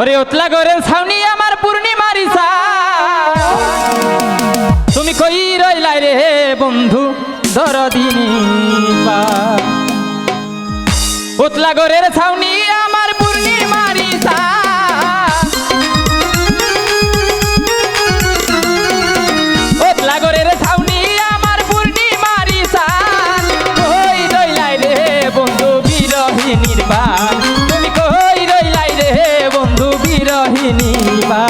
ওরে ওতলা গরের ছাউনি আমার পূর্ণিমারি চা তুমি কই রইলাই রে বন্ধু দরদিনী পা ওতলা গরের ছাউনি আমার পূর্ণিমারি চা ওতলা গরের ছাউনি আমার পূর্ণিমারি চা কই রইলাই রে বন্ধু বিরহিনীর পা তুমি কই রইলাই রে বন্ধু বিরহিনী পা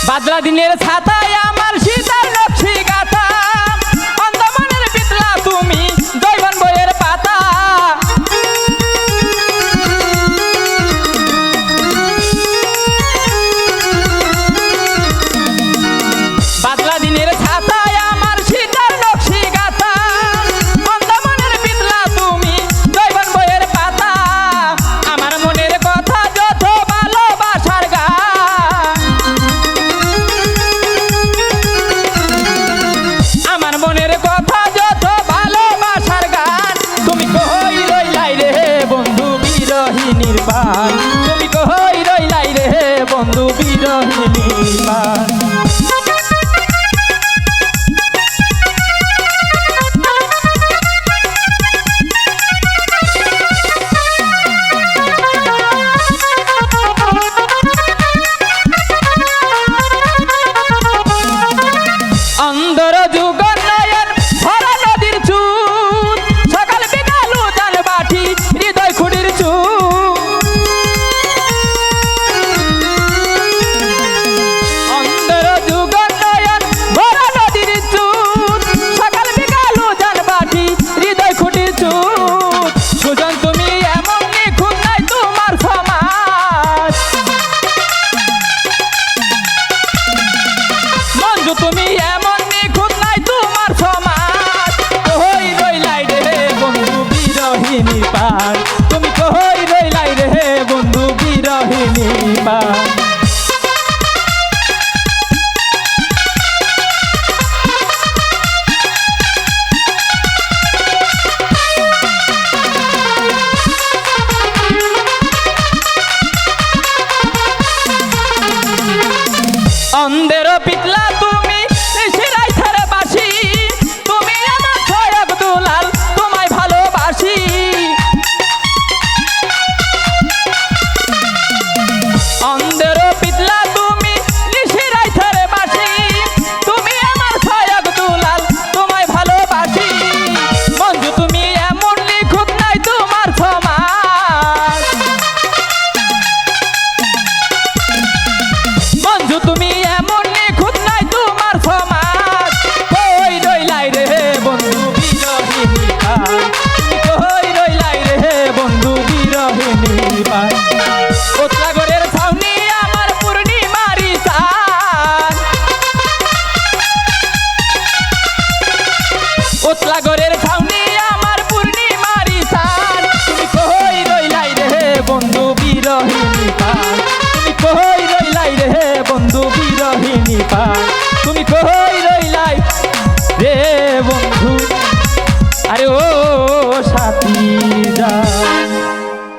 বাদলা দিনের ছাতায় আমার শীতার নকশি গাথা অন্ধমনের পিতলা তুমি দৈবন বইয়ের পাতা বাদলা দিনের ছাতায় আমার শীতার নকশি গাথা অন্ধমনের পিতলা তুমি দৈবন বইয়ের পাতা আমার মনের কথা যত ভালোবাসার গান আমার মনের কথা যত ভালোবাসার গান তুমি কই রইলাই রে বন্ধু বিরহিনীর পান তুমি কই রইলাই রে বন্ধু বিরহিনীর পান অন্ধর যুগ নয়ন ভরা নদীর চুল সকাল বিকাল উদান বাটি হৃদয় খুঁড়ির চুল অন্ধর যুগ নয়ন ভরা নদীর চুল সকাল বিকাল উদান বাটি হৃদয় খুঁড়ির চুল সুজন তুমি এমন নিখুঁত নাই তোমার সমাজ মঞ্জু তুমি এমন নিখুঁত নাই তোমার সমাজ কই রইলাই রে বন্ধু বিরহিনী পান তুমি কই রইলাই রে বন্ধু বিরহিনী পান অন্ধের পিতলা তুমি শিরাই ধারে বাসি তুমি আমার ছয়ক দুলাল তোমায় ভালোবাসি অন্ধের পিতলা তুমি শিরাই ধারে বাসি তুমি আমার ছয়ক দুলাল তোমায় ভালোবাসি মঞ্জু তুমি এমন নিখুঁত নাই তোমার সমাজ মঞ্জু তুমি এমন নিখুঁত নাই তোমার সমাজ কই রইলাই রে বন্ধু বিরহিনী পান তুমি কই রইলাই রে বন্ধু বিরহিনী পান ওতলা গরের ছাউনি আমার পূর্ণিমারি চান ওতলা গরের ছাউনি আমার পূর্ণিমারি চান তুমি কই রইলাই রে বন্ধু বিরহিনী পান তুমি কই রইলাই রে বন্ধু বিরহিনী পান তুমি কই রইলাই রে বন্ধু আরে ও